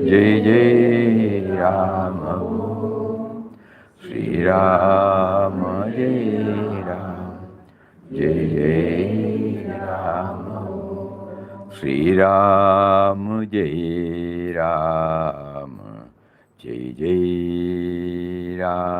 Jai Jai Ram, Shri Ram, Jai Ram, Jai Jai Ram, Shri Ram, Jai Ram, Jai Jai Ram.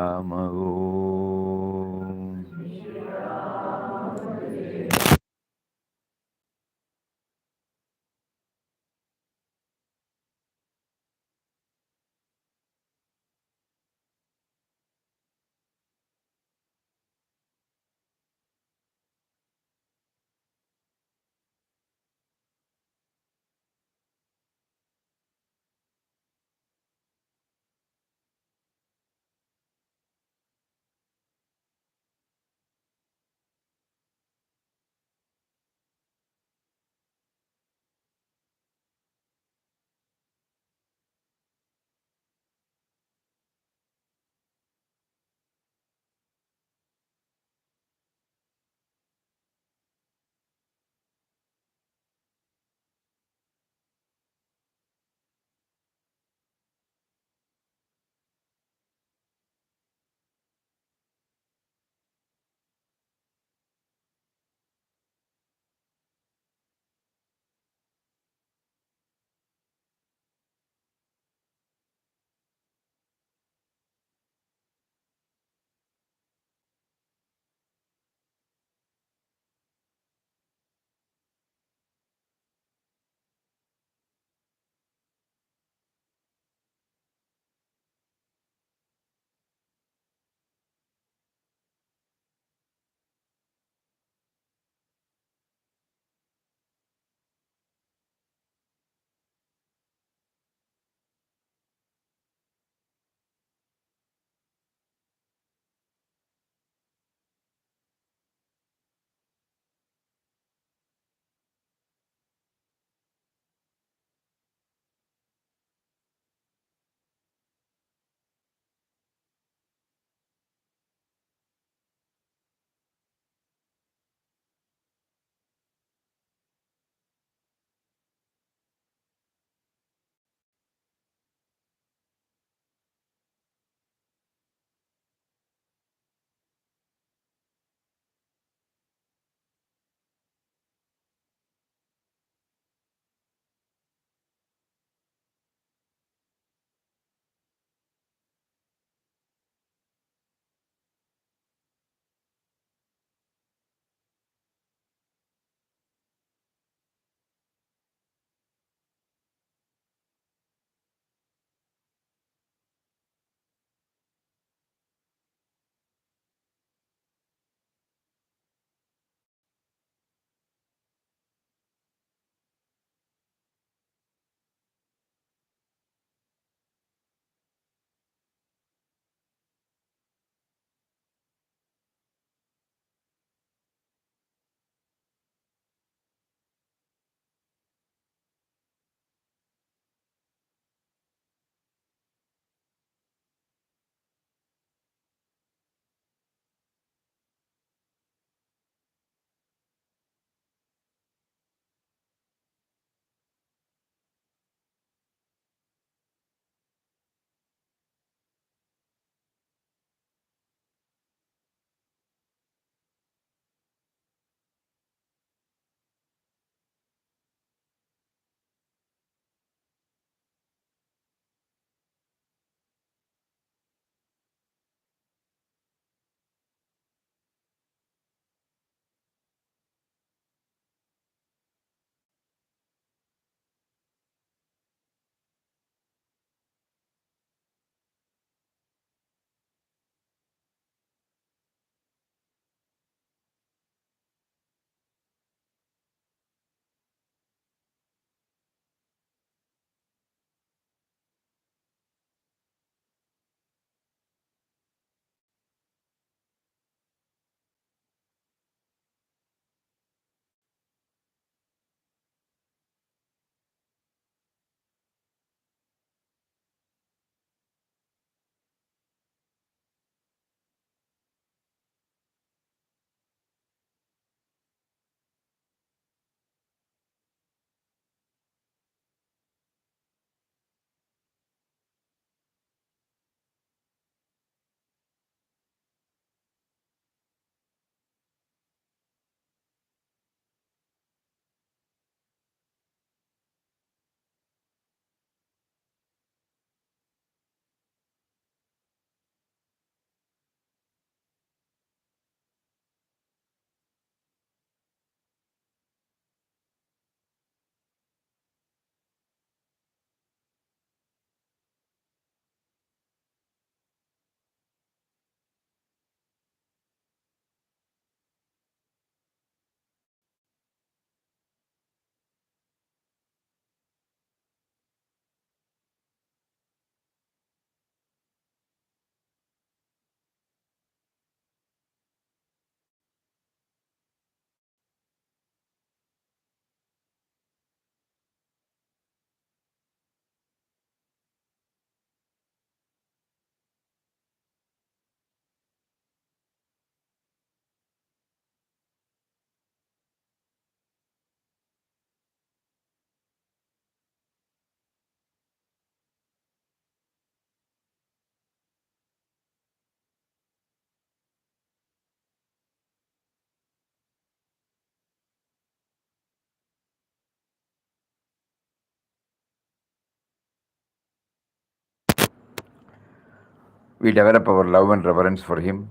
We develop our love and reverence for him.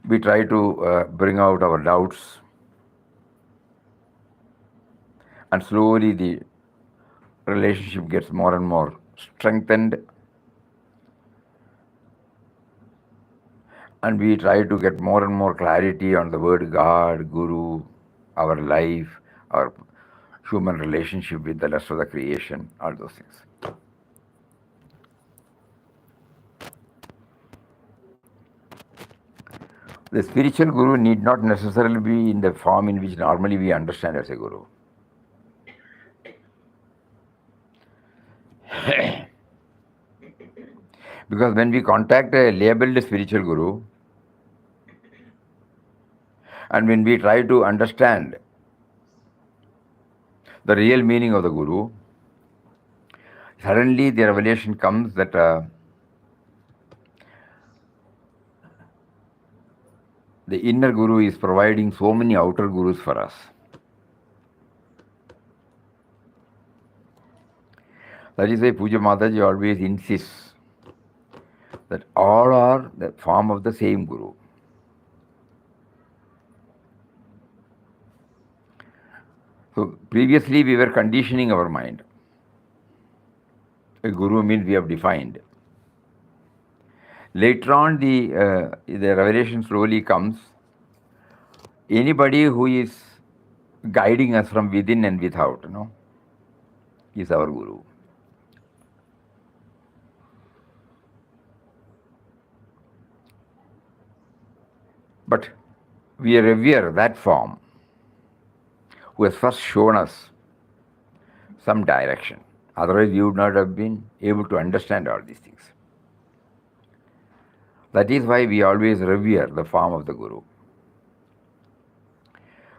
We try to bring out our doubts, and slowly the relationship gets more and more strengthened, and we try to get more and more clarity on the word God, Guru, our life, our human relationship with the rest of the creation, all those things. The spiritual guru need not necessarily be in the form in which normally we understand as a guru. Because when we contact a labeled spiritual guru, and when we try to understand the real meaning of the guru, suddenly the revelation comes that the inner guru is providing so many outer gurus for us. That is why Puja Mataji always insists that all are the form of the same guru. So previously we were conditioning our mind. A guru means we have defined. Later on the revelation slowly comes. Anybody who is guiding us from within and without, is our guru. But we revere that form who has first shown us some direction. Otherwise, we would not have been able to understand all these things. That is why we always revere the form of the guru.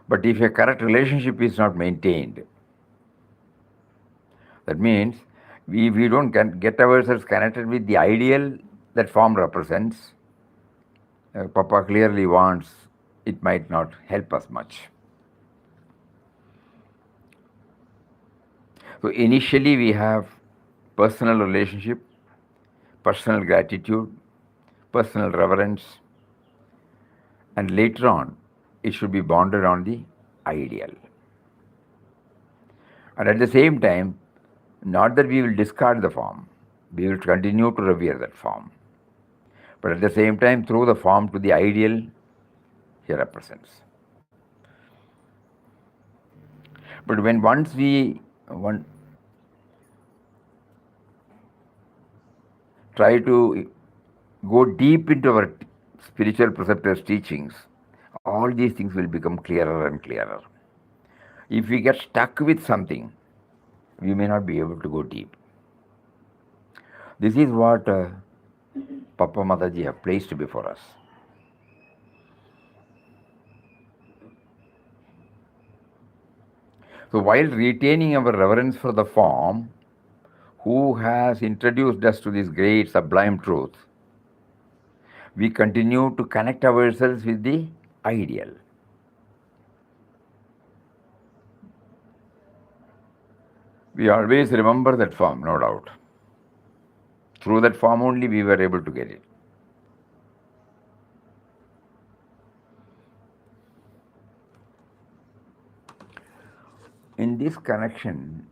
But if a correct relationship is not maintained, that means we don't get ourselves connected with the ideal that form represents. Papa clearly wants, it might not help us much. So initially we have personal relationship, personal gratitude, personal reverence, and later on it should be bonded on the ideal. And at the same time, not that we will discard the form, we will continue to revere that form. But at the same time, through the form to the ideal he represents. But when once we try to go deep into our spiritual preceptors' teachings, all these things will become clearer and clearer. If we get stuck with something, we may not be able to go deep. This is what Papa Mataji have placed before us. So while retaining our reverence for the form, who has introduced us to this great sublime truth, we continue to connect ourselves with the ideal. We always remember that form, no doubt. Through that form only we were able to get it. In this connection,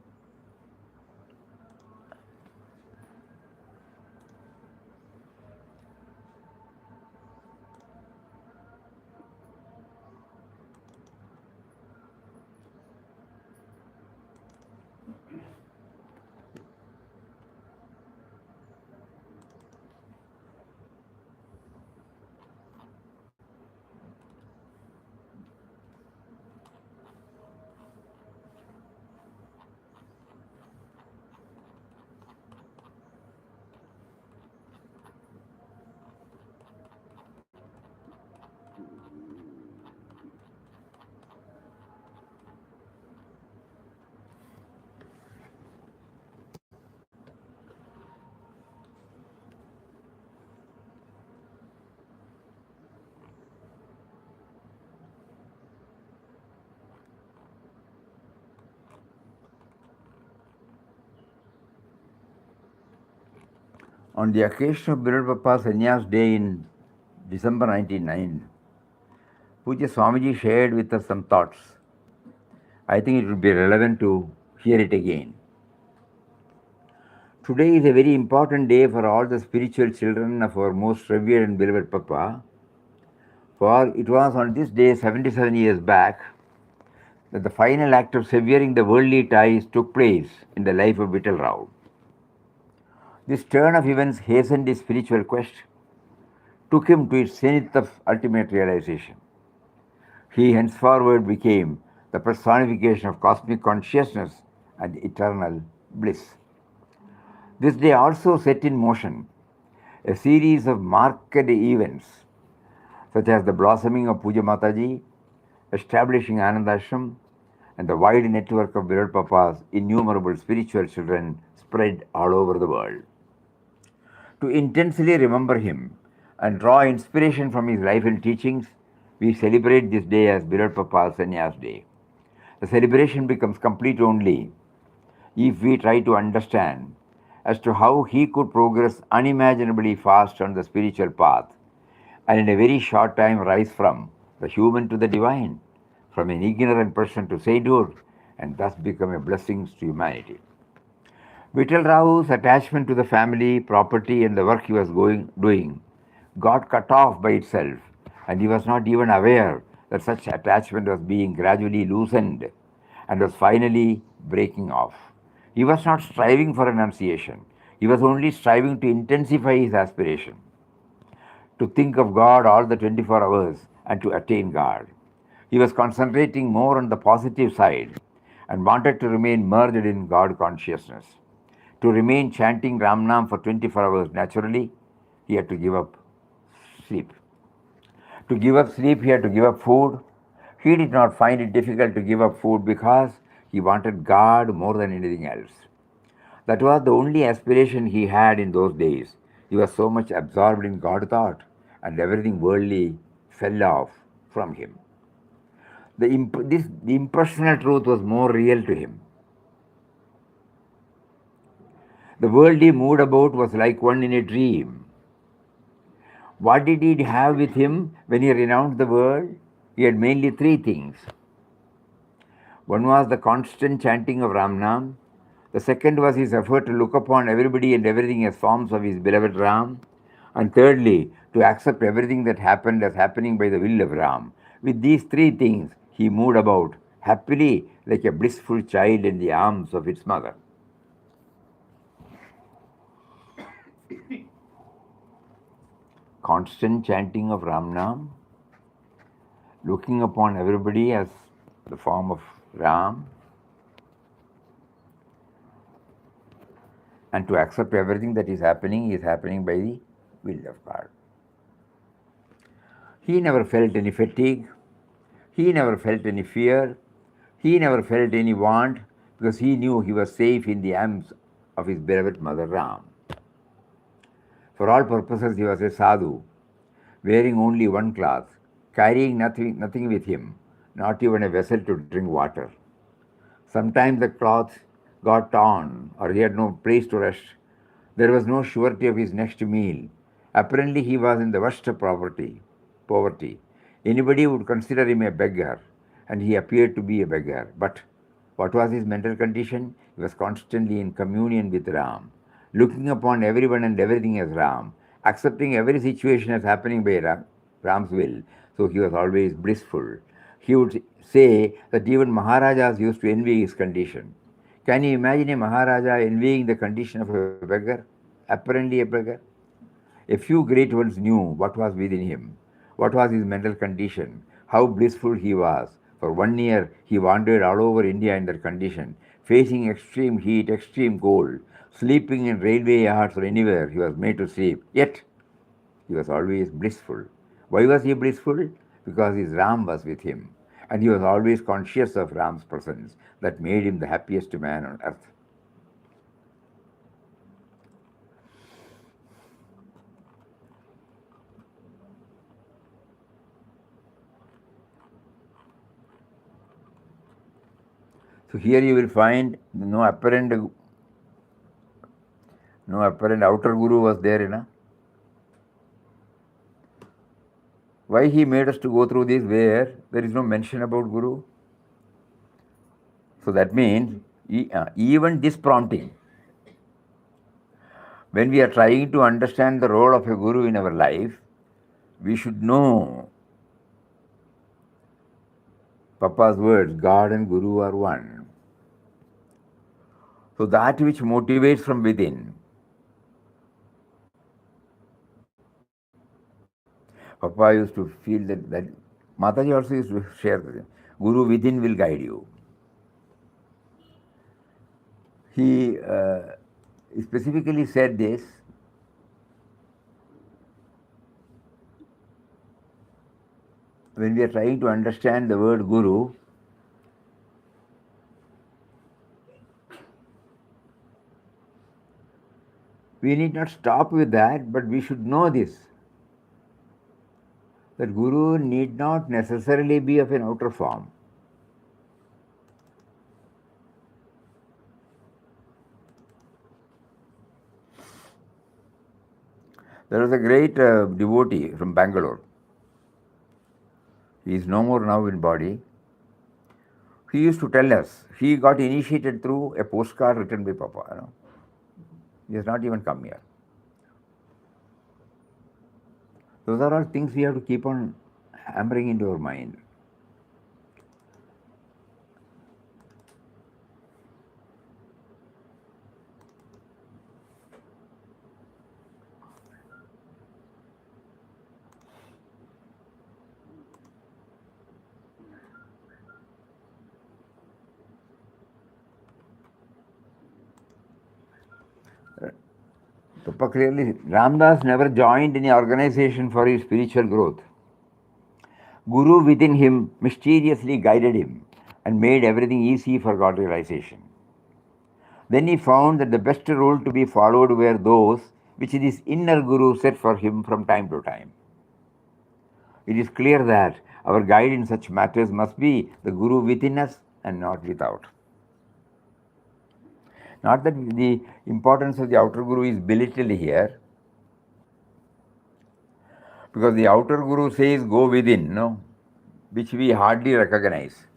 On the occasion of Birad Papa's Sannyas Day in December 1909, Puja Swamiji shared with us some thoughts. I think it would be relevant to hear it again. Today is a very important day for all the spiritual children of our most revered and beloved Papa, for it was on this day 77 years back that the final act of severing the worldly ties took place in the life of Vittal Rao. This turn of events hastened his spiritual quest, took him to its zenith of ultimate realization. He henceforward became the personification of cosmic consciousness and eternal bliss. This day also set in motion a series of marked events, such as the blossoming of Puja Mataji, establishing Ananda Ashram, and the wide network of Birad Papa's innumerable spiritual children spread all over the world. To intensely remember him and draw inspiration from his life and teachings, we celebrate this day as Birad Papa's Sannyas Day. The celebration becomes complete only if we try to understand as to how he could progress unimaginably fast on the spiritual path and in a very short time rise from the human to the divine, from an ignorant person to sainthood, and thus become a blessing to humanity. Vittal Rao's attachment to the family, property, and the work he was doing got cut off by itself, and he was not even aware that such attachment was being gradually loosened and was finally breaking off. He was not striving for renunciation, he was only striving to intensify his aspiration, to think of God all the 24 hours and to attain God. He was concentrating more on the positive side and wanted to remain merged in God consciousness. To remain chanting Ramnam for 24 hours naturally, he had to give up sleep. To give up sleep, he had to give up food. He did not find it difficult to give up food because he wanted God more than anything else. That was the only aspiration he had in those days. He was so much absorbed in God thought, and everything worldly fell off from him. The impersonal truth was more real to him. The world he moved about was like one in a dream. What did he have with him when he renounced the world? He had mainly three things. One was the constant chanting of Ramnam. The second was his effort to look upon everybody and everything as forms of his beloved Ram. And thirdly, to accept everything that happened as happening by the will of Ram. With these three things, he moved about happily like a blissful child in the arms of its mother. Constant chanting of Ramnam, looking upon everybody as the form of Ram, and to accept everything that is happening by the will of God. He never felt any fatigue, he never felt any fear, he never felt any want, because he knew he was safe in the arms of his beloved mother Ram. For all purposes, he was a sadhu, wearing only one cloth, carrying nothing with him, not even a vessel to drink water. Sometimes the cloth got torn, or he had no place to rest. There was no surety of his next meal. Apparently, he was in the worst of poverty. Anybody would consider him a beggar, and he appeared to be a beggar. But what was his mental condition? He was constantly in communion with Ram, looking upon everyone and everything as Ram, accepting every situation as happening by Ram's will. So he was always blissful. He would say that even Maharajas used to envy his condition. Can you imagine a Maharaja envying the condition of a beggar? Apparently a beggar. A few great ones knew what was within him, what was his mental condition, how blissful he was. For 1 year, he wandered all over India in that condition, facing extreme heat, extreme cold, sleeping in railway yards or anywhere he was made to sleep. Yet, he was always blissful. Why was he blissful? Because his Ram was with him, and he was always conscious of Ram's presence. That made him the happiest man on earth. So here you will find no No apparent outer guru was there, Why he made us to go through this where there is no mention about guru? So that means even this prompting, when we are trying to understand the role of a guru in our life, we should know Papa's words, God and Guru are one. So that which motivates from within, Papa used to feel that Mataji also used to share that Guru within will guide you. He specifically said this when we are trying to understand the word Guru. We need not stop with that, but we should know this, that Guru need not necessarily be of an outer form. There was a great devotee from Bangalore. He is no more now in body. He used to tell us, he got initiated through a postcard written by Papa. He has not even come here. Those are all things we have to keep on hammering into our mind. Papa clearly, Ramdas never joined any organization for his spiritual growth. Guru within him mysteriously guided him and made everything easy for God realization. Then he found that the best rule to be followed were those which this inner Guru set for him from time to time. It is clear that our guide in such matters must be the Guru within us and not without. Not that the importance of the outer Guru is belittled here, because the outer Guru says go within, which we hardly recognize.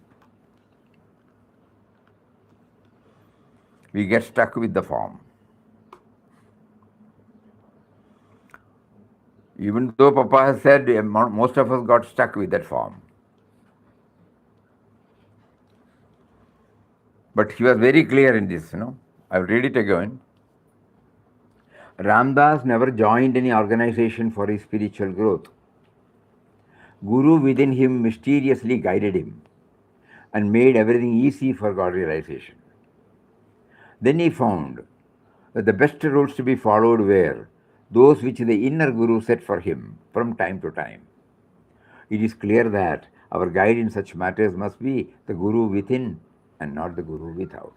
We get stuck with the form. Even though Papa has said most of us got stuck with that form. But he was very clear in this, I'll read it again. Ramdas never joined any organization for his spiritual growth. Guru within him mysteriously guided him and made everything easy for God realization. Then he found that the best rules to be followed were those which the inner Guru set for him from time to time. It is clear that our guide in such matters must be the Guru within and not the Guru without.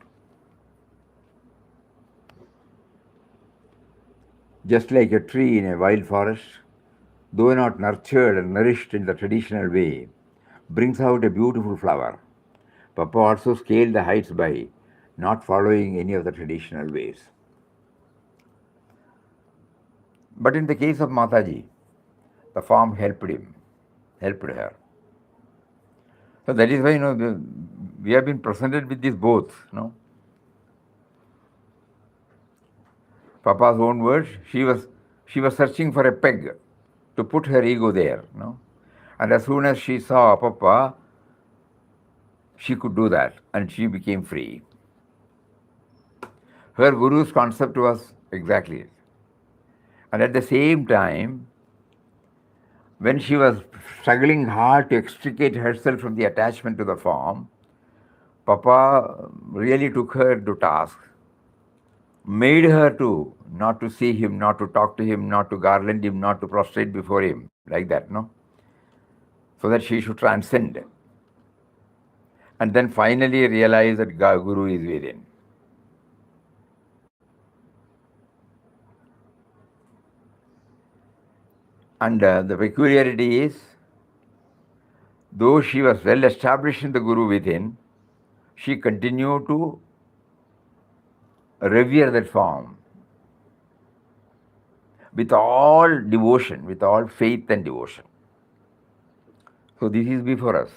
Just like a tree in a wild forest, though not nurtured and nourished in the traditional way, brings out a beautiful flower, Papa also scaled the heights by not following any of the traditional ways. But in the case of Mataji, the form helped her. So that is why we have been presented with these both. Papa's own words, she was searching for a peg to put her ego there. And as soon as she saw Papa, she could do that and she became free. Her Guru's concept was exactly it. And at the same time, when she was struggling hard to extricate herself from the attachment to the form, Papa really took her to task, made her to not to see him, not to talk to him, not to garland him, not to prostrate before him, like that, so that she should transcend. And then finally realize that Guru is within. And the peculiarity is, though she was well established in the Guru within, she continued to revere that form with all devotion, with all faith and devotion. So this is before us.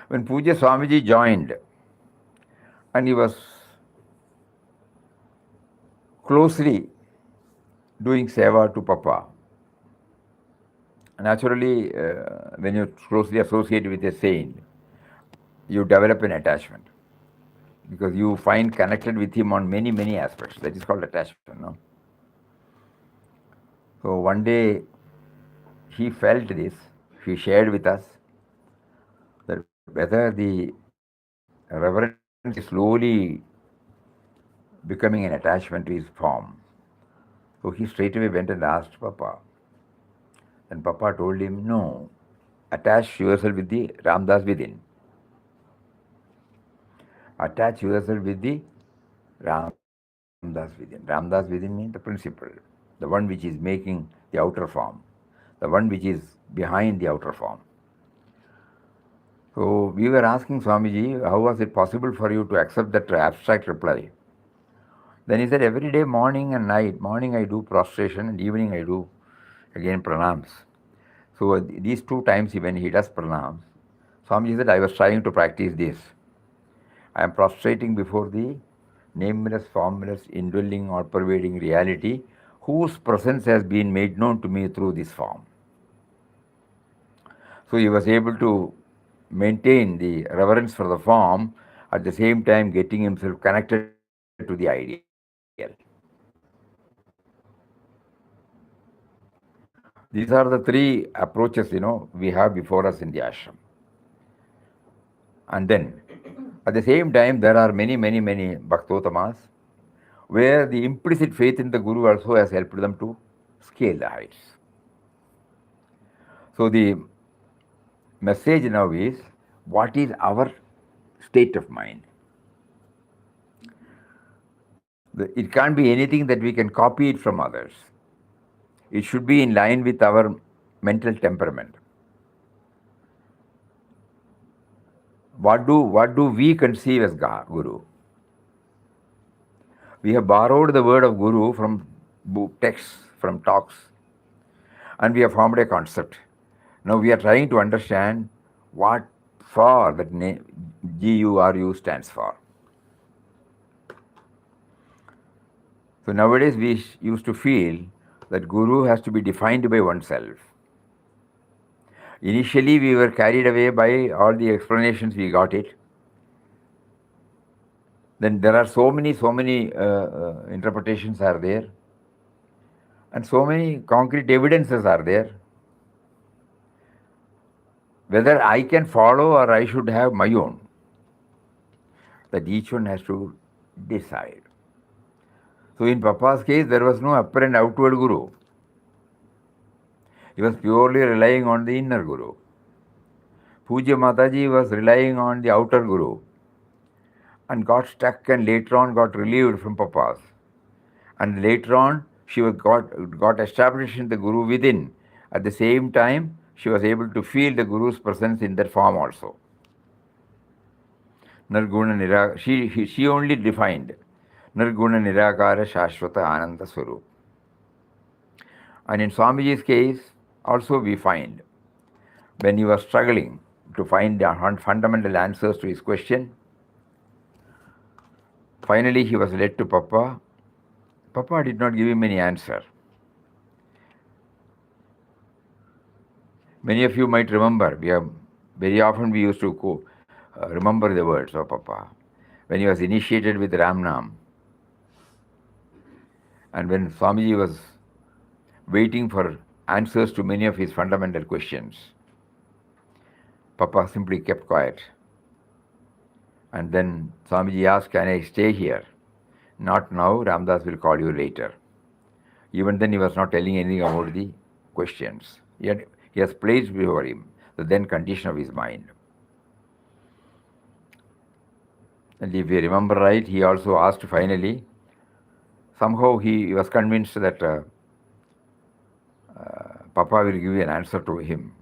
When Puja Swamiji joined, and he was closely doing seva to Papa. Naturally, when you closely associate with a saint, you develop an attachment because you find connected with him on many, many aspects. That is called attachment. No? So one day he felt this, he shared with us that whether the reverence is slowly becoming an attachment to his form. So he straightaway went and asked Papa. And Papa told him, no, attach yourself with the Ramdas within. Attach yourself with the Ramdas within. Ramdas within means the principle, the one which is making the outer form, the one which is behind the outer form. So we were asking Swamiji, how was it possible for you to accept that abstract reply? Then he said, every day, morning and night, morning I do prostration and evening I do again pranams. So these 2 times when he does pranams, Swamiji said, I was trying to practice this. I am prostrating before the nameless, formless, indwelling or pervading reality whose presence has been made known to me through this form. So he was able to maintain the reverence for the form, at the same time getting himself connected to the ideal. These are the 3 approaches, we have before us in the ashram. And then, at the same time, there are many, many, many Bhaktotamas where the implicit faith in the Guru also has helped them to scale the heights. So the message now is, what is our state of mind? It can't be anything that we can copy it from others. It should be in line with our mental temperament. What do we conceive as Guru? We have borrowed the word of Guru from texts, from talks, and we have formed a concept. Now we are trying to understand what for that name GURU stands for. So nowadays we used to feel that Guru has to be defined by oneself. Initially we were carried away by all the explanations we got it. Then there are so many interpretations are there, and so many concrete evidences are there. Whether I can follow or I should have my own, that each one has to decide. So in Papa's case, there was no upper and outward Guru. He was purely relying on the inner Guru. Puja Mataji was relying on the outer Guru and got stuck, and later on got relieved from Papa's. And later on, she got established in the Guru within. At the same time, she was able to feel the Guru's presence in that form also. Nirguna Nirakara, she only defined Nirguna Nirakara Shashvata Ananda Swarup. And in Swamiji's case, also we find, when he was struggling to find the fundamental answers to his question, finally he was led to Papa. Papa did not give him any answer. Many of you might remember, very often we used to remember the words of Papa. When he was initiated with Ramnam, and when Swamiji was waiting for answers to many of his fundamental questions, Papa simply kept quiet. And then Swamiji asked, can I stay here? Not now, Ramdas will call you later. Even then he was not telling anything about the questions. Yet he has placed before him the then condition of his mind. And if we remember right, he also asked finally, somehow he was convinced that Papa will give an answer to him.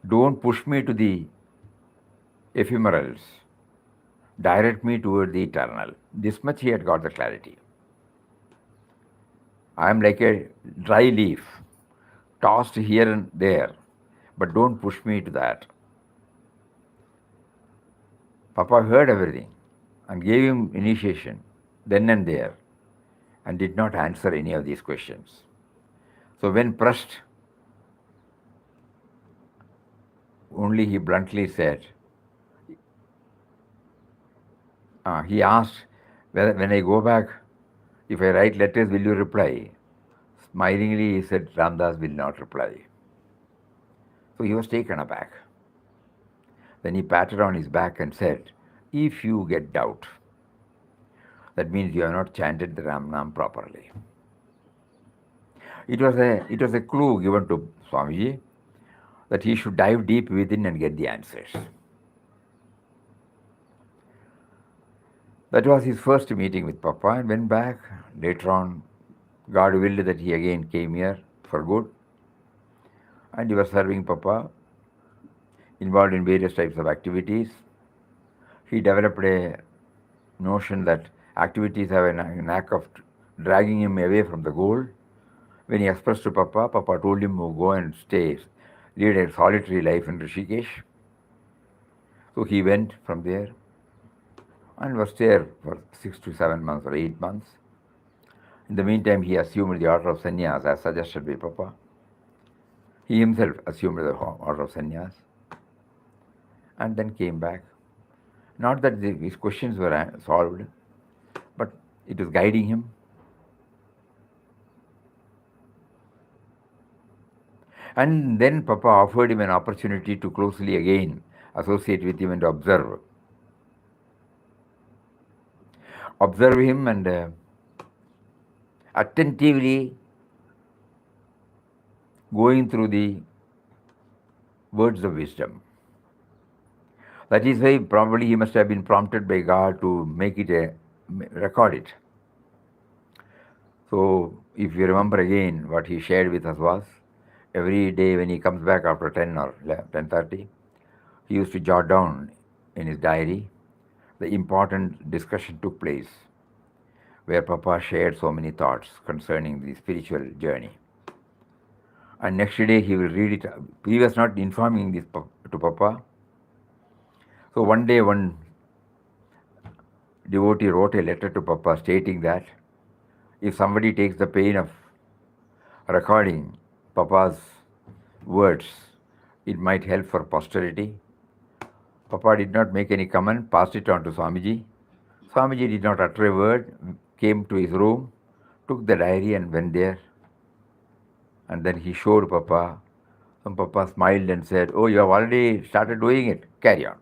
Don't push me to the ephemerals. direct me toward the eternal. This much he had got the clarity. I am like a dry leaf, tossed here and there, but don't push me to that. Papa heard everything and gave him initiation then and there and did not answer any of these questions. So when pressed, only he bluntly said, he asked, whether, when I go back, if I write letters, will you reply? Smilingly, he said, Ramdas will not reply. So he was taken aback. Then he patted on his back and said, if you get doubt, that means you have not chanted the Ram Nam properly. It was a clue given to Swamiji that he should dive deep within and get the answers. That was his first meeting with Papa and went back. Later on, God willed that he again came here for good. And he was serving Papa, involved in various types of activities. He developed a notion that activities have a knack of dragging him away from the goal. When he expressed to Papa, Papa told him to go and stay, lead a solitary life in Rishikesh. So he went from there and was there for 6 to 7 months or 8 months. In the meantime, he assumed the order of sannyas as suggested by Papa. He himself assumed the order of sannyas and then came back. Not that his questions were solved, but it was guiding him. And then Papa offered him an opportunity to closely again associate with him and observe. Observe him and attentively going through the words of wisdom. That is why probably he must have been prompted by God to make it record it. So if you remember again, what he shared with us was, every day when he comes back after 10 or 10:30, he used to jot down in his diary the important discussion took place, where Papa shared so many thoughts concerning the spiritual journey. And next day he will read it. He was not informing this to Papa. So one day one devotee wrote a letter to Papa stating that if somebody takes the pain of recording Papa's words, it might help for posterity. Papa did not make any comment, passed it on to Swamiji. Swamiji did not utter a word, came to his room, took the diary and went there. And then he showed Papa. And Papa smiled and said, oh, you have already started doing it, carry on.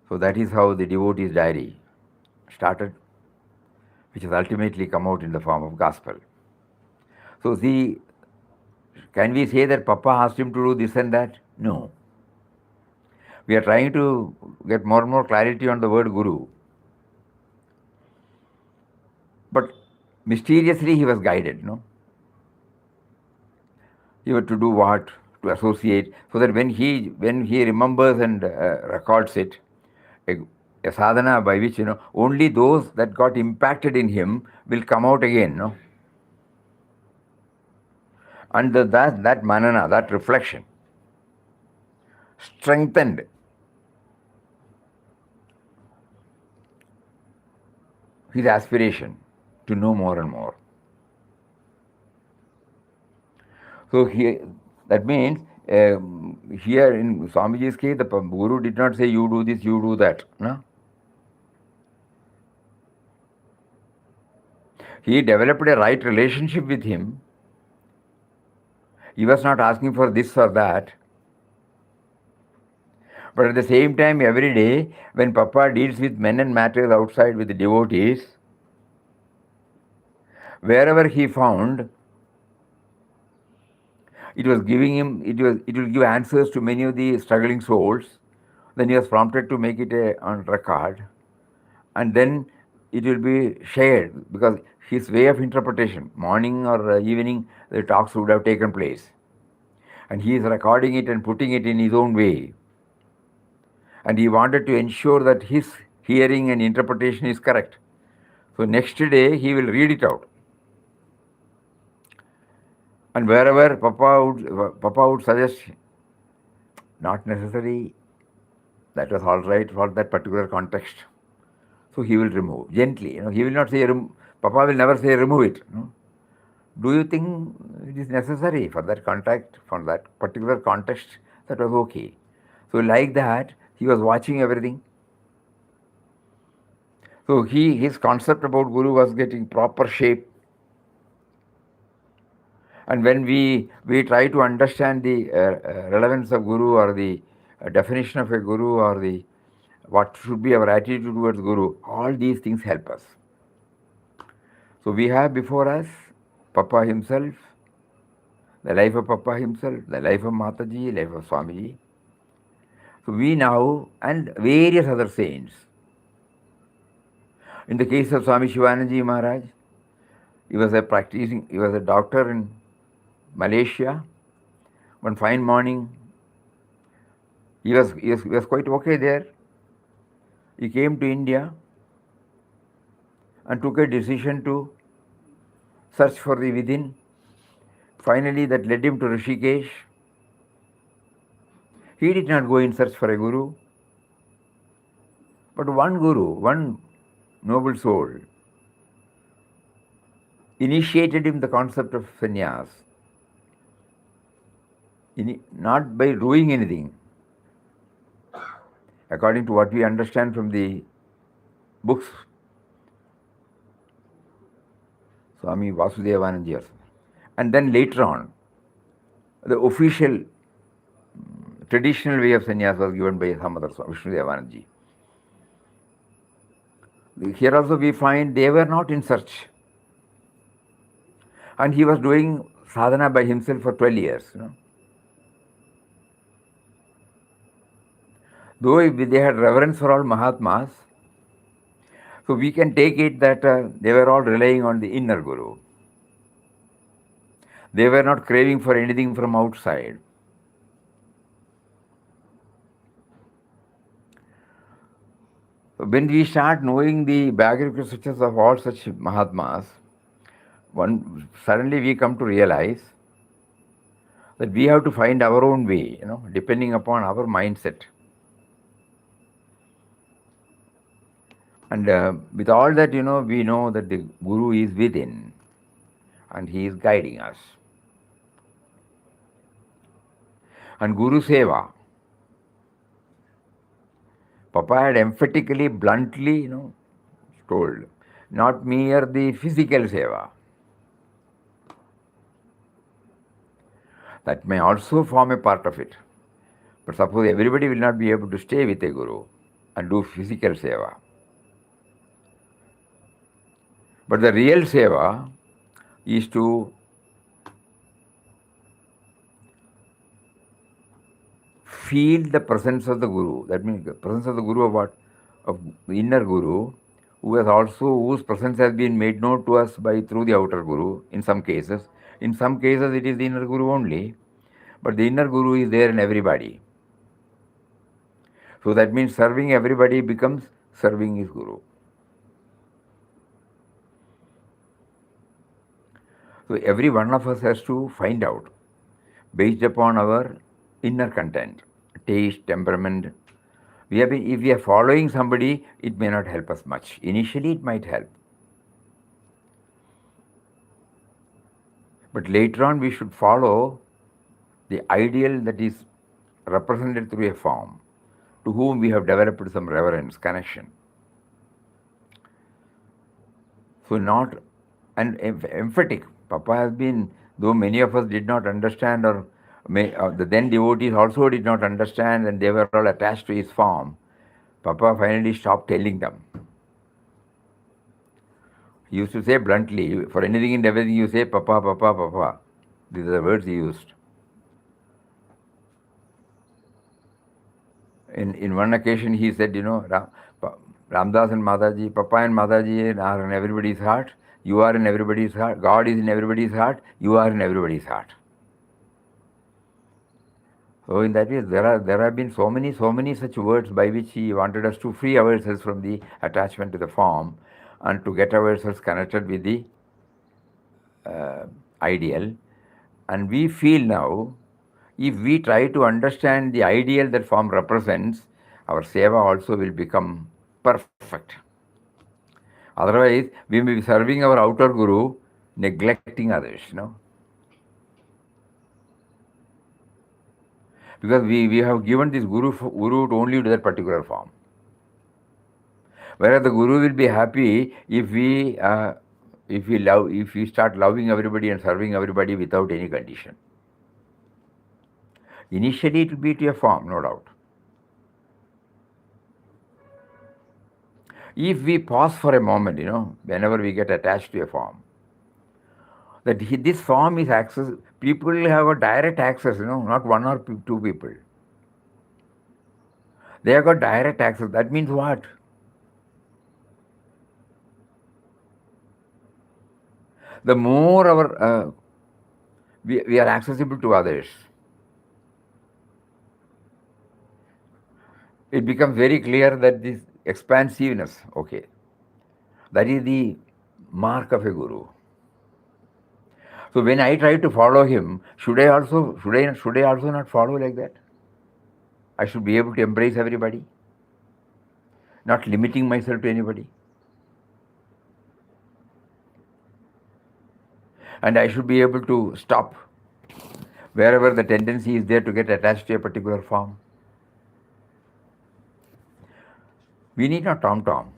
So that is how the devotee's diary started, which has ultimately come out in the form of gospel. So see, can we say that Papa asked him to do this and that? No. We are trying to get more and more clarity on the word Guru. But mysteriously he was guided, no? He had to do what? To associate, so that when he remembers and records it, a sadhana by which, only those that got impacted in him will come out again, no? And that manana, that reflection, strengthened his aspiration to know more and more. So that means here in Swamiji's case, the Guru did not say you do this, you do that. No? He developed a right relationship with him. He was not asking for this or that. But at the same time, every day, when Papa deals with men and matters outside with the devotees, wherever he found, it was giving him, it will give answers to many of the struggling souls. Then he was prompted to make it on record. And then it will be shared, because his way of interpretation, morning or evening, the talks would have taken place. And he is recording it and putting it in his own way. and he wanted to ensure that his hearing and interpretation is correct. So next day he will read it out. And wherever Papa would suggest, not necessary, that was all right for that particular context. So he will remove gently. He will not say, Papa will never say remove it. Do you think it is necessary for that contact, for that particular context? That was okay. So like that, he was watching everything. So his concept about Guru was getting proper shape. And when we try to understand the relevance of Guru, or the definition of a Guru, or the what should be our attitude towards Guru, all these things help us. So we have before us Papa himself, the life of Papa himself, the life of Mataji, life of Swamiji. So we now, and various other saints. In the case of Swami Shivananji Maharaj, he was a doctor in Malaysia. One fine morning, he was quite okay there. He came to India and took a decision to search for the within. Finally, that led him to Rishikesh. He did not go in search for a guru, but one guru, one noble soul, initiated him the concept of sannyas, not by doing anything, according to what we understand from the books, Swami Vasudevanand. And then later on, the official traditional way of sannyas was given by some other Swami Vishnudevanand. Here also we find they were not in search. And he was doing sadhana by himself for 12 years. Though they had reverence for all Mahatmas, so we can take it that they were all relying on the inner Guru. They were not craving for anything from outside. When we start knowing the biographical structures of all such Mahatmas, suddenly we come to realize that we have to find our own way, depending upon our mindset. And with all that, we know that the Guru is within and he is guiding us. And Guru Seva, Papa had emphatically, bluntly, told, not mere the physical Seva. That may also form a part of it. But suppose everybody will not be able to stay with a Guru and do physical Seva. But the real Seva is to feel the presence of the Guru. That means the presence of the Guru of what? Of the inner Guru, whose presence has been made known to us through the outer Guru in some cases. In some cases it is the inner Guru only, but the inner Guru is there in everybody. So that means serving everybody becomes serving his Guru. So every one of us has to find out, based upon our inner content, taste, temperament. If we are following somebody, it may not help us much. Initially it might help. But later on we should follow the ideal that is represented through a form, to whom we have developed some reverence, connection. So not, and emphatic. Papa has been, though many of us did not understand, or the then devotees also did not understand, and they were all attached to his form, Papa finally stopped telling them. He used to say bluntly, for anything and everything you say, Papa, Papa, Papa. These are the words he used. In one occasion he said, Ramdas and Mataji, Papa and Mataji are in everybody's heart. You are in everybody's heart. God is in everybody's heart. You are in everybody's heart. So in that way, there have been so many such words by which he wanted us to free ourselves from the attachment to the form, and to get ourselves connected with the ideal. And we feel now, if we try to understand the ideal that form represents, our seva also will become perfect. Otherwise, we may be serving our outer guru, neglecting others, because we have given this guru only to that particular form. Whereas the guru will be happy if we start loving everybody and serving everybody without any condition. Initially, it will be to a form, no doubt. If we pause for a moment, whenever we get attached to a form, that this form is access. People have a direct access, not one or two people. They have got direct access. That means what? The more we are accessible to others, it becomes very clear that this expansiveness, okay, that is the mark of a guru. So when I try to follow him, should I also not follow like that? I should be able to embrace everybody, not limiting myself to anybody. And I should be able to stop wherever the tendency is there to get attached to a particular form. We need not tom-tom.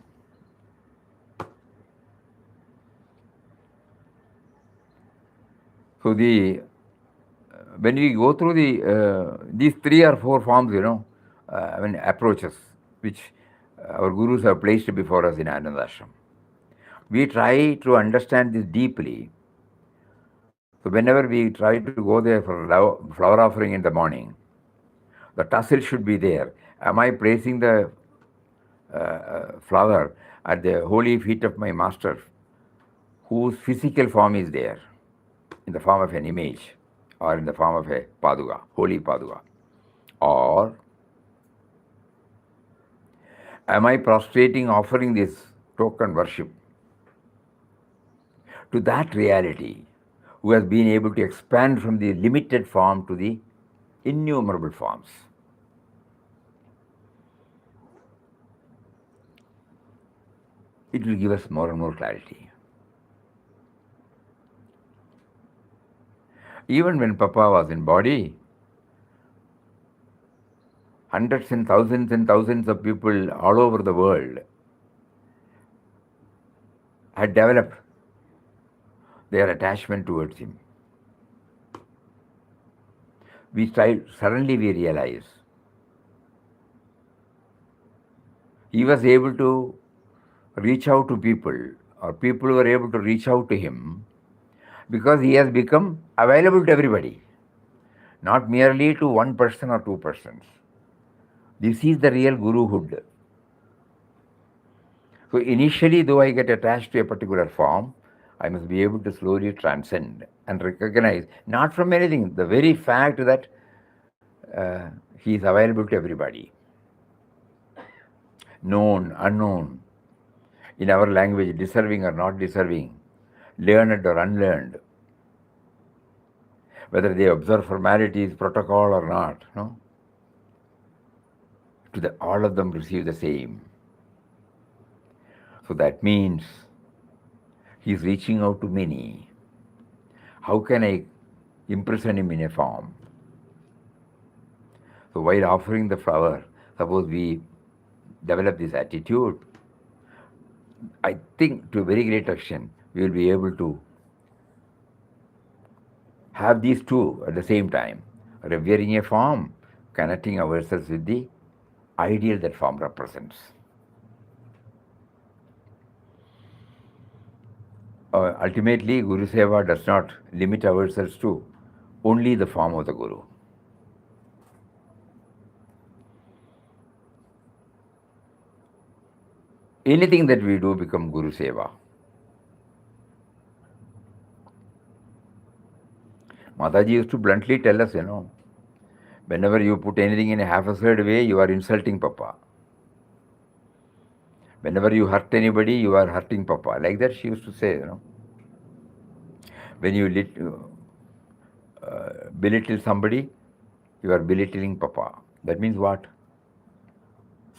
So when we go through these 3 or 4 forms, approaches which our gurus have placed before us in Anandashram, we try to understand this deeply. So whenever we try to go there for flower offering in the morning, the tassel should be there. Am I placing the flower at the holy feet of my master, whose physical form is there, in the form of an image, or in the form of a paduka, holy paduka? Or am I prostrating, offering this token worship to that reality who has been able to expand from the limited form to the innumerable forms? It will give us more and more clarity. Even when Papa was in body, hundreds and thousands of people all over the world had developed their attachment towards him. Suddenly we realize he was able to reach out to people, or people were able to reach out to him, because he has become available to everybody, not merely to one person or two persons. This is the real guruhood. So initially, though I get attached to a particular form, I must be able to slowly transcend and recognize, not from anything, the very fact that he is available to everybody. Known, unknown, in our language, deserving or not deserving, learned or unlearned, whether they observe formalities, protocol or not, all of them receive the same. So that means he is reaching out to many. How can I imprison him in a form? So while offering the flower, suppose we develop this attitude, I think to a very great extent we will be able to have these two at the same time, revering a form, connecting ourselves with the ideal that form represents. Ultimately, Guru Seva does not limit ourselves to only the form of the Guru. Anything that we do become Guru Seva. Mataji used to bluntly tell us, Whenever you put anything in a half-assed way, you are insulting Papa. Whenever you hurt anybody, you are hurting Papa. Like that she used to say, When you belittle somebody, you are belittling Papa. That means what?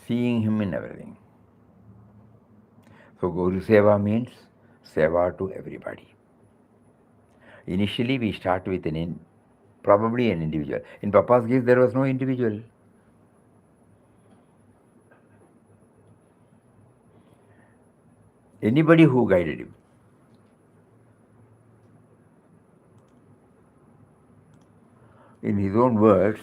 Seeing him in everything. So Guru Seva means Seva to everybody. Initially, we start with probably an individual. In Papa's case, there was no individual. Anybody who guided him. In his own words,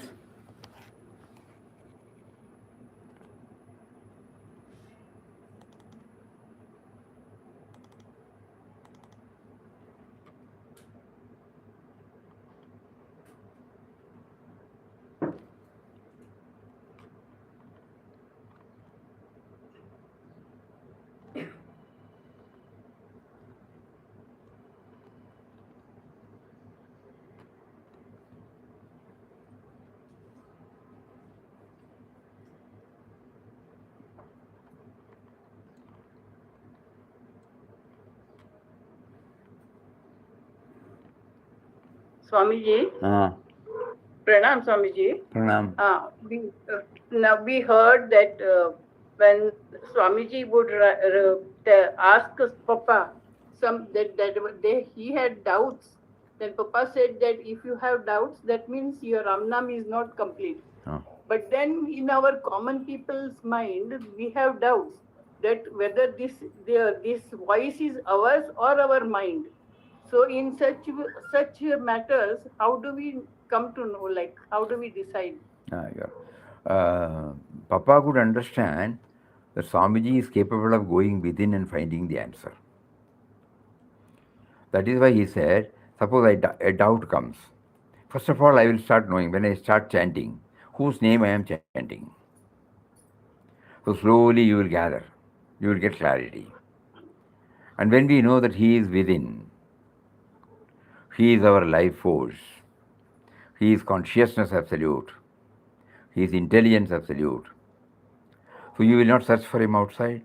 Swamiji, Pranam Swamiji. Pranam. Now we heard that when Swamiji would ask Papa he had doubts, then Papa said that if you have doubts, that means your Ramnam is not complete. But then in our common people's mind, we have doubts that whether this voice is ours or our mind. So in such matters, how do we come to know? Like, how do we decide? Papa could understand that Swamiji is capable of going within and finding the answer. That is why he said, suppose a doubt comes. First of all, I will start knowing when I start chanting, whose name I am chanting. So slowly you will gather, you will get clarity. And when we know that He is within, He is our life force, He is consciousness absolute, He is intelligence absolute. So you will not search for Him outside.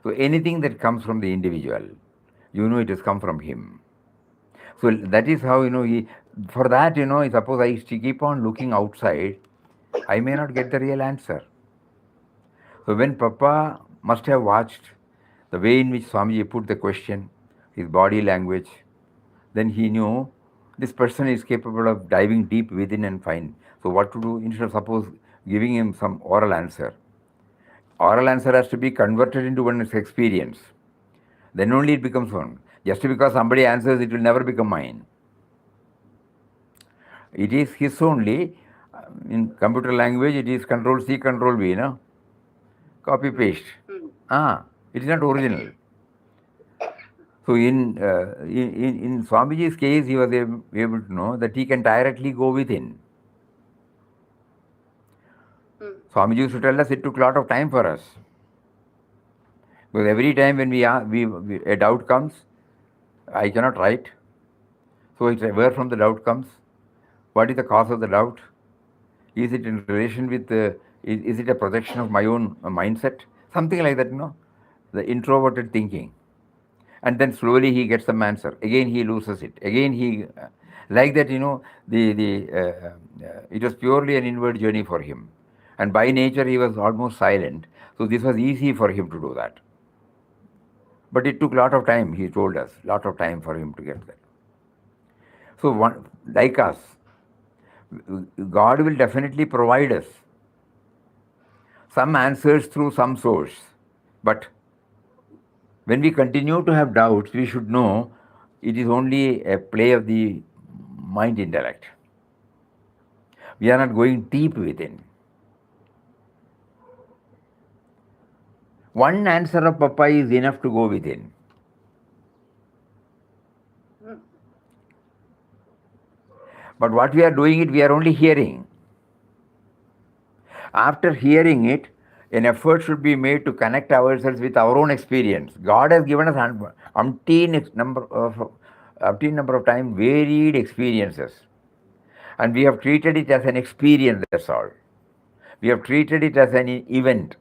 So anything that comes from the individual, you know it has come from Him. So that is how, for that, suppose I keep on looking outside, I may not get the real answer. So when Papa must have watched the way in which Swamiji put the question, his body language, then he knew this person is capable of diving deep within and find. So what to do? Instead of suppose giving him some oral answer has to be converted into one's experience. Then only it becomes one. Just because somebody answers, it will never become mine. It is his only. In computer language, it is Control C, Control V, copy paste. It is not original. So in Swamiji's case, he was able to know that he can directly go within. Swamiji used to tell us it took a lot of time for us. Because every time when a doubt comes, I cannot write. So where from the doubt comes? What is the cause of the doubt? Is it in relation with, is it a projection of my own mindset? Something like that, the introverted thinking. And then slowly he gets some answer. Again he loses it. Again he, like that, it was purely an inward journey for him. And by nature he was almost silent. So this was easy for him to do that. But it took a lot of time, he told us, lot of time for him to get there. So like us, God will definitely provide us some answers through some source. But when we continue to have doubts, we should know it is only a play of the mind intellect. We are not going deep within. One answer of Papa is enough to go within. But what we are doing we are only hearing. After hearing it, an effort should be made to connect ourselves with our own experience. God has given us umpteen number of time varied experiences. And we have treated it as an experience, that's all. We have treated it as an event.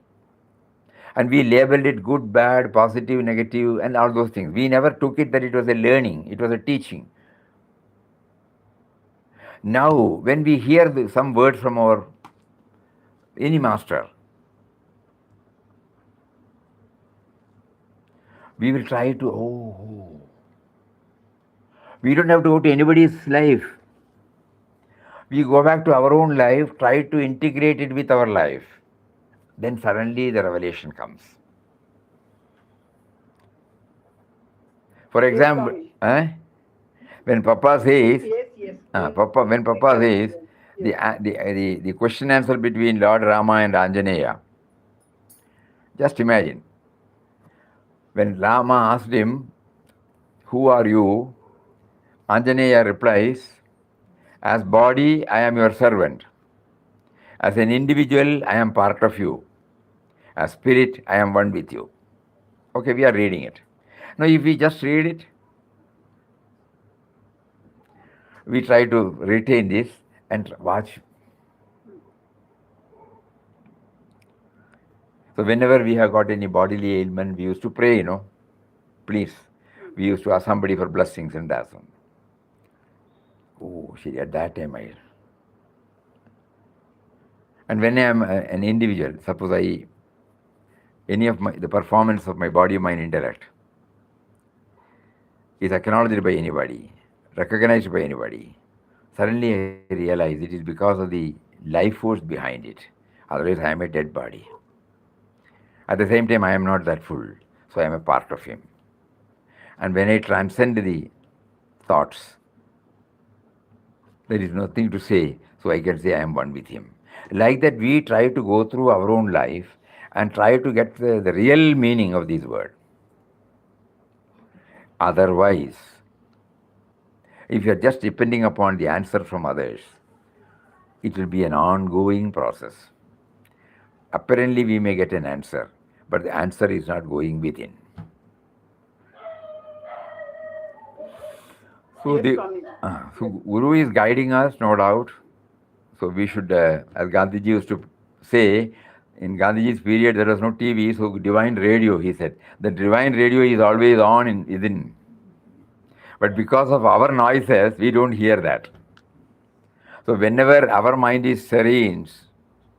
And we labeled it good, bad, positive, negative, and all those things. We never took it that it was a learning, it was a teaching. Now, when we hear some words from our any master, we will try to, oh, we don't have to go to anybody's life. We go back to our own life, try to integrate it with our life. Then suddenly the revelation comes. For Yes, example, Swami. when Papa says, Yes, yes. When We Papa can. says, Yes. the question answer between Lord Rama and Anjaneya, just imagine, when Rama asked him, who are you? Anjaneya replies, as body, I am your servant. As an individual, I am part of you. As spirit, I am one with you. Okay, we are reading it. Now, if we just read it, we try to retain this and watch. So, whenever we have got any bodily ailment, we used to pray, please. We used to ask somebody for blessings and that one. Oh, see, at that time I. And when I am an individual, suppose any of the performance of my body, mind, intellect is acknowledged by anybody, recognized by anybody, suddenly I realize it is because of the life force behind it. Otherwise, I am a dead body. At the same time, I am not that full, so I am a part of him. And when I transcend the thoughts, there is nothing to say, so I can say I am one with him. Like that, we try to go through our own life and try to get the real meaning of this word. Otherwise, if you are just depending upon the answer from others, it will be an ongoing process. Apparently, we may get an answer, but the answer is not going within. So, Yes, Swami. Guru is guiding us, no doubt. So we should, as Gandhiji used to say, in Gandhiji's period there was no TV, so divine radio, he said. The divine radio is always on within. But because of our noises, we don't hear that. So whenever our mind is serene,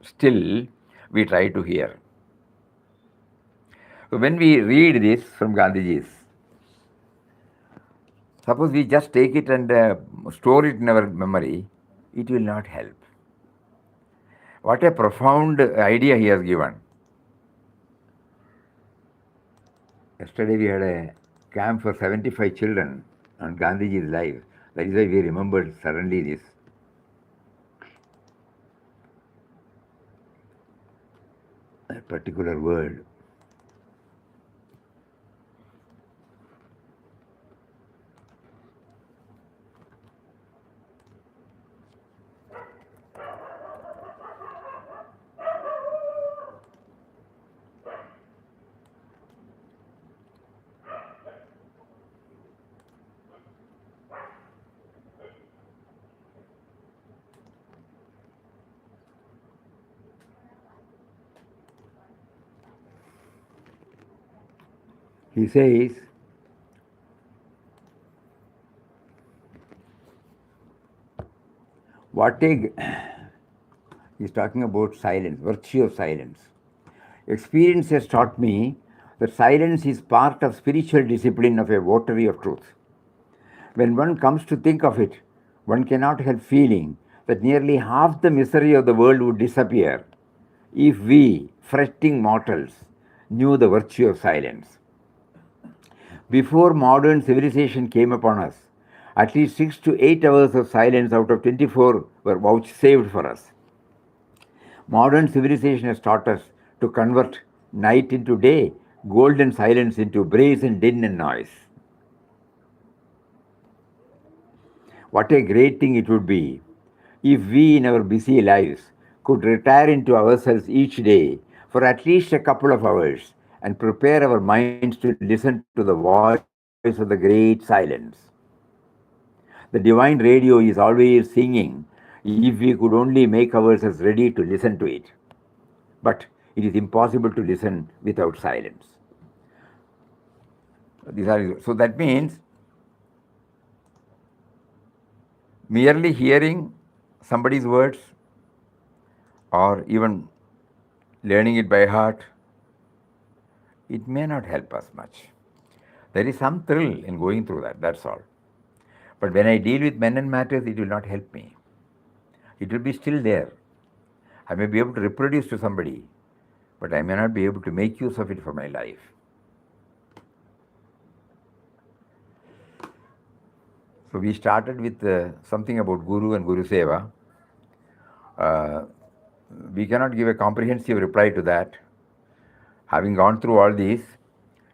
still, we try to hear. So when we read this from Gandhiji's, suppose we just take it and store it in our memory, it will not help. What a profound idea he has given. Yesterday we had a camp for 75 children on Gandhiji's life. That is why we remembered suddenly this. That particular word. He says, what a. He's talking about silence, virtue of silence. Experience has taught me that silence is part of spiritual discipline of a votary of truth. When one comes to think of it, one cannot help feeling that nearly half the misery of the world would disappear if we, fretting mortals, knew the virtue of silence. Before modern civilization came upon us, at least 6 to 8 hours of silence out of 24 were vouchsafed for us. Modern civilization has taught us to convert night into day, golden silence into brazen din and noise. What a great thing it would be if we in our busy lives could retire into ourselves each day for at least a couple of hours and prepare our minds to listen to the voice of the great silence. The divine radio is always singing, if we could only make ourselves ready to listen to it. But it is impossible to listen without silence. So that means merely hearing somebody's words or even learning it by heart, it may not help us much. There is some thrill in going through that, that's all. But when I deal with men and matters, it will not help me. It will be still there. I may be able to reproduce to somebody, but I may not be able to make use of it for my life. So we started with something about Guru and Guru Seva. We cannot give a comprehensive reply to that. Having gone through all these,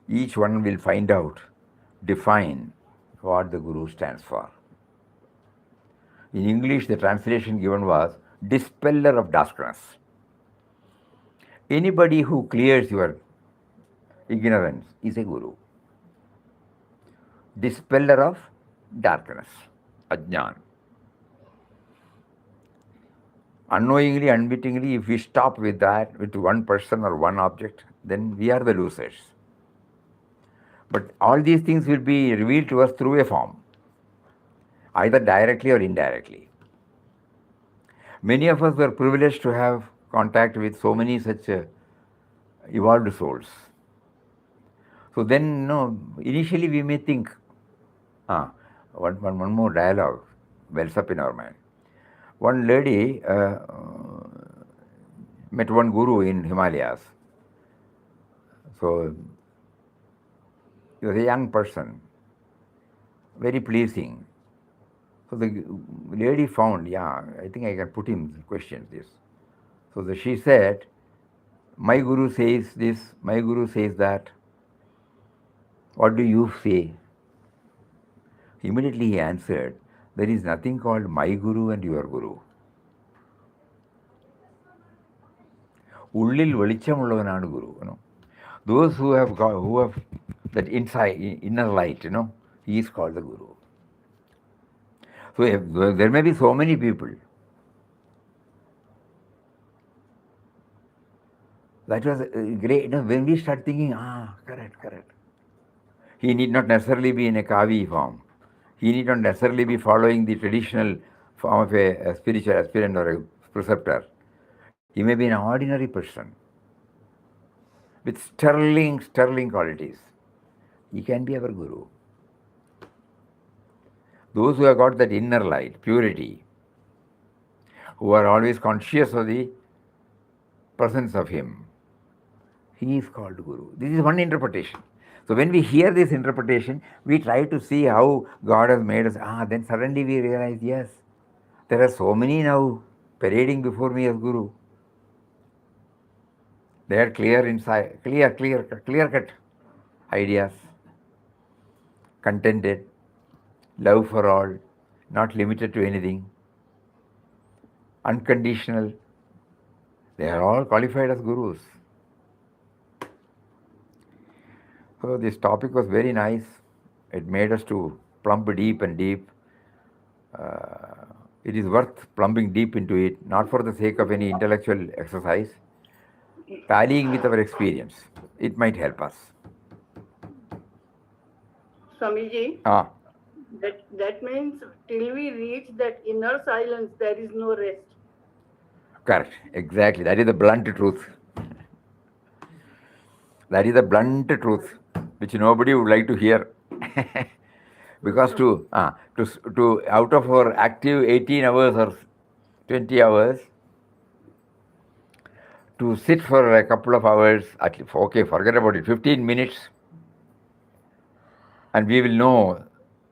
each one will find out, define what the Guru stands for. In English, the translation given was dispeller of darkness. Anybody who clears your ignorance is a Guru. Dispeller of darkness, ajnan. Unknowingly, unwittingly, if we stop with that, with one person or one object, then we are the losers. But all these things will be revealed to us through a form, either directly or indirectly. Many of us were privileged to have contact with so many such evolved souls. So then, initially we may think, one more dialogue wells up in our mind. One lady met one guru in Himalayas. So he was a young person, very pleasing. So the lady found, I think I can put him questions this. So she said, my guru says this, my guru says that. What do you say? Immediately he answered, there is nothing called my guru and your guru. ഉള്ളിൽ വെളിച്ചമുള്ളവനാണ് ഗുരു. Those who have that inner light, he is called the guru. So there may be so many people. That was great. When we start thinking, correct. He need not necessarily be in a kavi form. He need not necessarily be following the traditional form of a spiritual aspirant or a preceptor. He may be an ordinary person with sterling qualities. He can be our guru. Those who have got that inner light, purity, who are always conscious of the presence of him, he is called guru. This is one interpretation. So when we hear this interpretation, we try to see how God has made us. Then suddenly we realize, yes, there are so many now parading before me as guru. They are clear inside, clear-cut ideas, contented, love for all, not limited to anything, unconditional. They are all qualified as gurus. So this topic was very nice. It made us to plumb deep and deep. It is worth plumbing deep into it, not for the sake of any intellectual exercise, tallying with our experience. It might help us. Swamiji, that means till we reach that inner silence, there is no rest. Correct, exactly. That is the blunt truth. That is the blunt truth, which nobody would like to hear. Because to out of our active 18 hours or 20 hours, to sit for a couple of hours, at least, okay, forget about it, 15 minutes, and we will know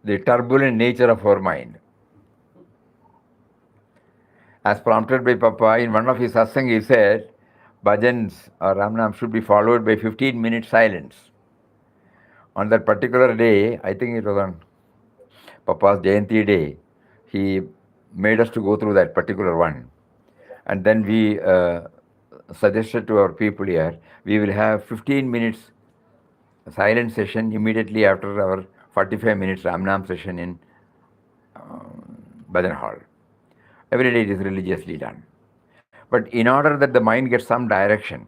the turbulent nature of our mind. As prompted by Papa, in one of his Satsang, he said, bhajans or Ramnam should be followed by 15 minutes silence. On that particular day, I think it was on Papa's Jayanti day, he made us to go through that particular one. And then we suggested to our people here, we will have 15 minutes silent session immediately after our 45 minutes Ramnam session in Bhajan Hall. Every day it is religiously done. But in order that the mind gets some direction,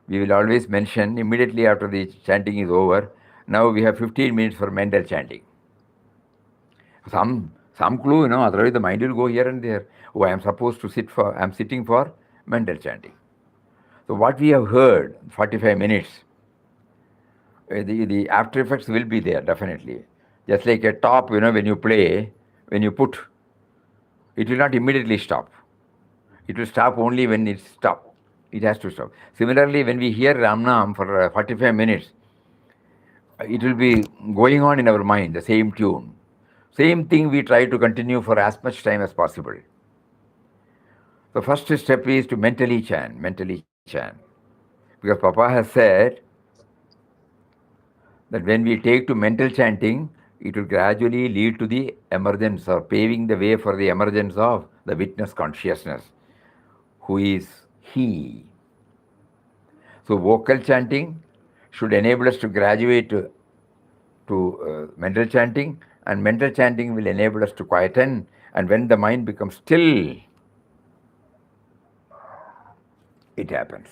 we will always mention immediately after the chanting is over, now we have 15 minutes for mental chanting. Some clue, otherwise the mind will go here and there. Oh, I am supposed to I am sitting for mental chanting. So what we have heard, 45 minutes, the after effects will be there definitely. Just like a top, when you play, when you put, it will not immediately stop. It will stop only when it stops. It has to stop. Similarly, when we hear Ramnam for 45 minutes, it will be going on in our mind, the same tune. Same thing we try to continue for as much time as possible. The first step is to mentally chant. Because Papa has said that when we take to mental chanting, it will gradually lead to the emergence or paving the way for the emergence of the witness consciousness, who is He. So, vocal chanting should enable us to graduate to mental chanting, and mental chanting will enable us to quieten. And when the mind becomes still, it happens.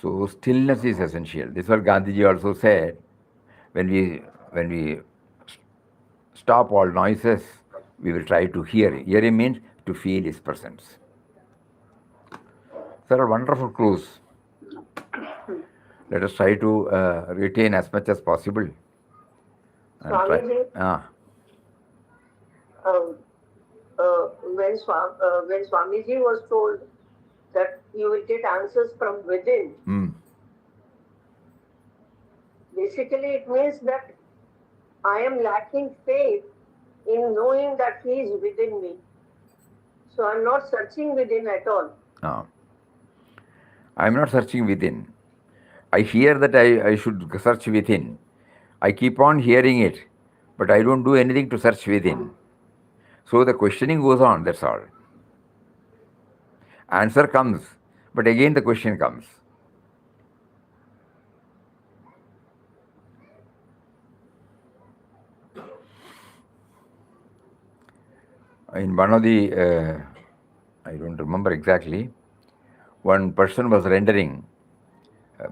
So, stillness is essential. This is what Gandhiji also said. When we stop all noises, we will try to hear. Hearing means to feel His presence. There are wonderful clues. Let us try to retain as much as possible. And try. Swamiji, um, when Swamiji was told that you will get answers from within, basically it means that I am lacking faith in knowing that He is within me. So I'm not searching within at all. I am not searching within. I hear that I should search within. I keep on hearing it, but I don't do anything to search within. So the questioning goes on, that's all. Answer comes, but again the question comes. In one of the, I don't remember exactly, one person was rendering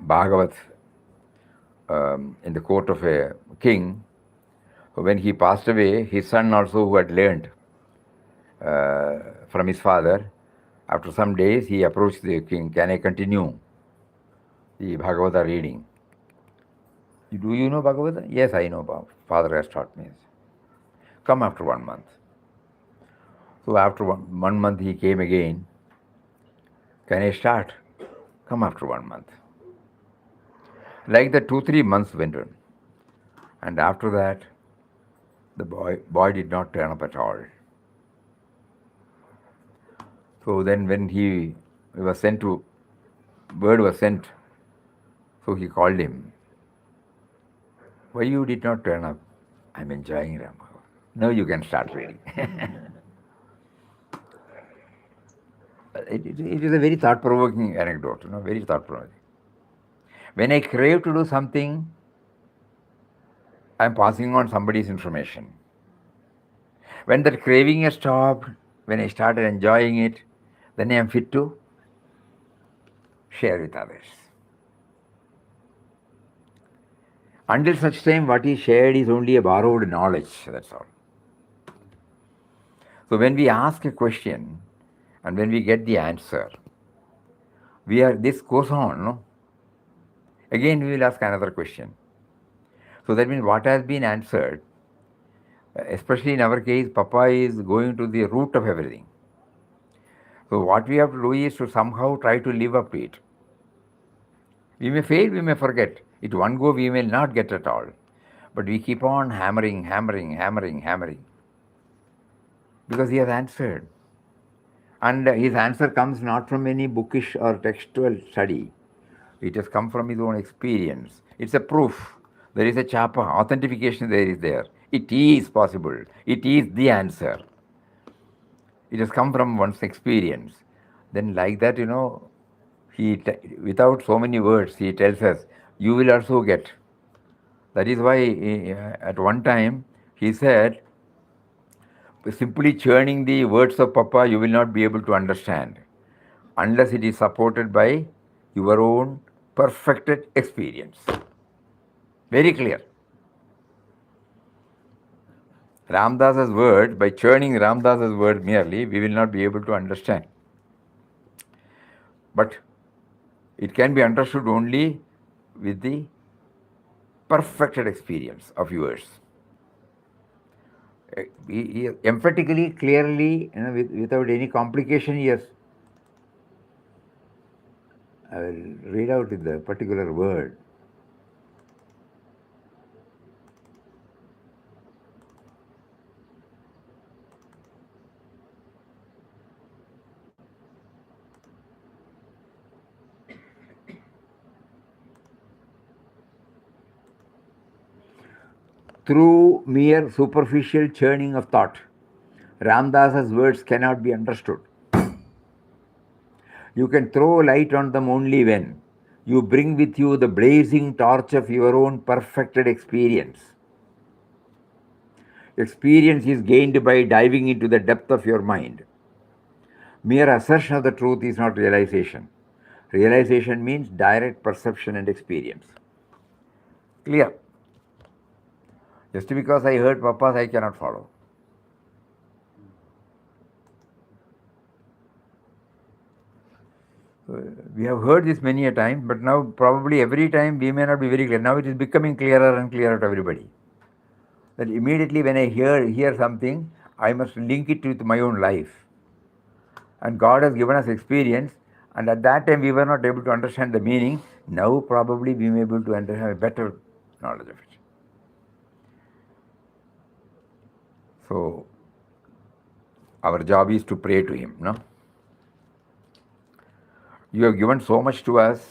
Bhagavat in the court of a king. When he passed away, his son also, who had learned from his father, after some days he approached the king, can I continue the Bhagavata reading? Do you know Bhagavata? Yes, I know. Father has taught me. Come after 1 month. So after one month he came again. Can I start? Come after 1 month. Like the 2-3 months went on. And after that, the boy did not turn up at all. So then when he was sent to, word was sent, so he called him. Why you did not turn up? I'm enjoying Ram. Now you can start reading. It is a very thought-provoking anecdote, very thought-provoking. When I crave to do something, I'm passing on somebody's information. When that craving has stopped, when I started enjoying it, then I am fit to share with others. Until such time, what is shared is only a borrowed knowledge, that's all. So when we ask a question and when we get the answer, this goes on, no? Again, we will ask another question. So that means what has been answered, especially in our case, Papa is going to the root of everything. So what we have to do is to somehow try to live up to it. We may fail, we may forget. At one go, we may not get at all. But we keep on hammering. Because he has answered. And his answer comes not from any bookish or textual study. It has come from his own experience. It's a proof. There is a chapa, authentication there is there. It is possible. It is the answer. It has come from one's experience. Then like that, without so many words, he tells us, you will also get. That is why at one time he said, simply churning the words of Papa, you will not be able to understand unless it is supported by your own perfected experience. Very clear. Ramdas's word, by churning Ramdas's word merely, we will not be able to understand. But it can be understood only with the perfected experience of yours. Emphatically, clearly, without any complication, yes. I will read out the particular word. Through mere superficial churning of thought, Ramdas's words cannot be understood. You can throw light on them only when you bring with you the blazing torch of your own perfected experience. Experience is gained by diving into the depth of your mind. Mere assertion of the truth is not realization. Realization means direct perception and experience. Clear? Just because I heard Papa's, I cannot follow. We have heard this many a time, but now probably every time we may not be very clear. Now it is becoming clearer and clearer to everybody. That immediately when I hear something, I must link it with my own life. And God has given us experience, and at that time we were not able to understand the meaning. Now probably we may be able to have a better knowledge of it. So our job is to pray to Him, no? You have given so much to us.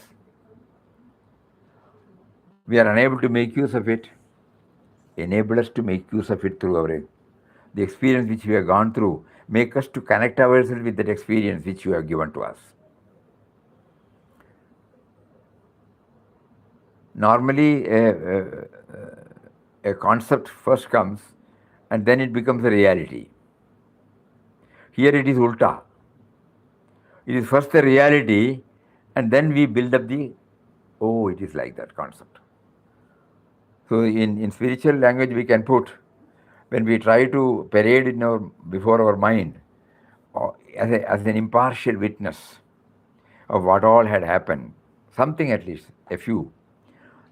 We are unable to make use of it. Enable us to make use of it through the experience which we have gone through. Make us to connect ourselves with that experience which you have given to us. Normally, a concept first comes and then it becomes a reality. Here it is ulta. It is first a reality and then we build up it is like that concept. So in spiritual language we can put, when we try to parade before our mind as an impartial witness of what all had happened, something at least, a few,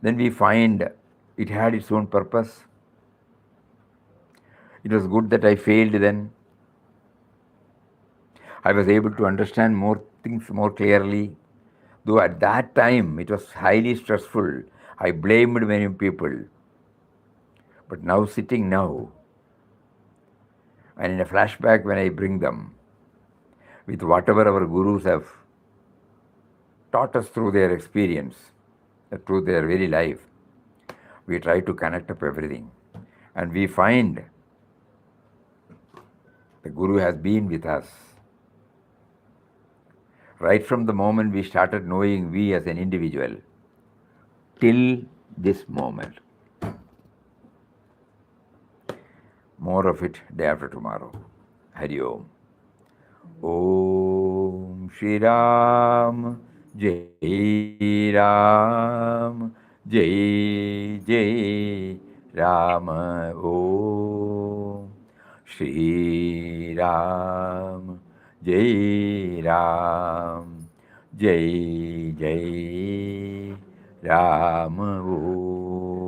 then we find it had its own purpose. It was good that I failed then. I was able to understand more things more clearly. Though at that time it was highly stressful, I blamed many people. But now sitting now, and in a flashback when I bring them, with whatever our gurus have taught us through their experience, through their very life, we try to connect up everything. And we find the Guru has been with us. Right from the moment we started knowing we as an individual, till this moment. More of it day after tomorrow. Hari Om. Om Shri Ram, Jai Ram, Jai Jai Ram. Om Shri Ram, Jai Ram, Jai Jai Ram. Om.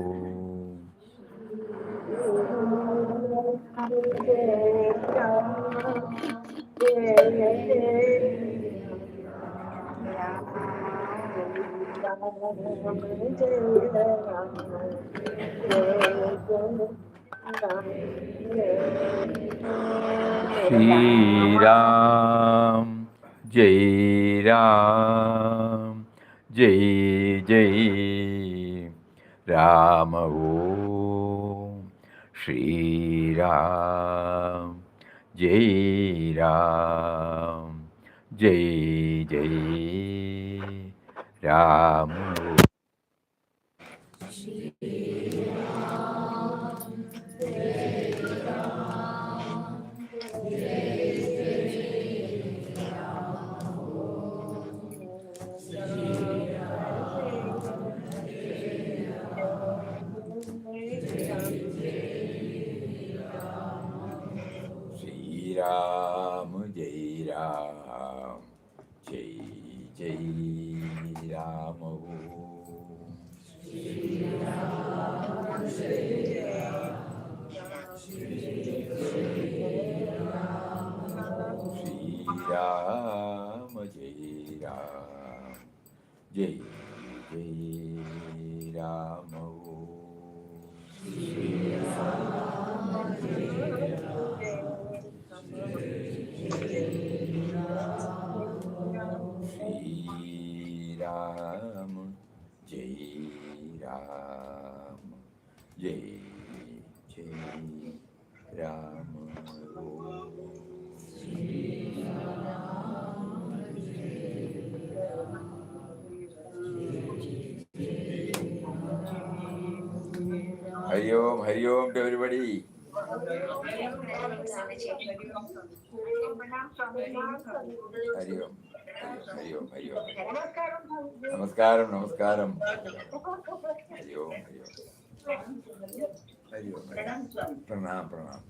Shri Ram, Jai Ram, Jai Jai Ram. Om Shri Ram, Jai Ram, Jai Jai Ram. Ram, Jai Ram, Jai Jai Ram. Shri Ram, Jai Ram, Jai Jai Ram. Shri Ram, Jai Ram, Jai Jai Ram. Hari Om to everybody. Hari Om, Hari Om, Hari Om, Hari Om. Namaskaram, Namaskaram. Hari Om, Hari Om. Hari Om, Hari Om. Pranam, Pranam.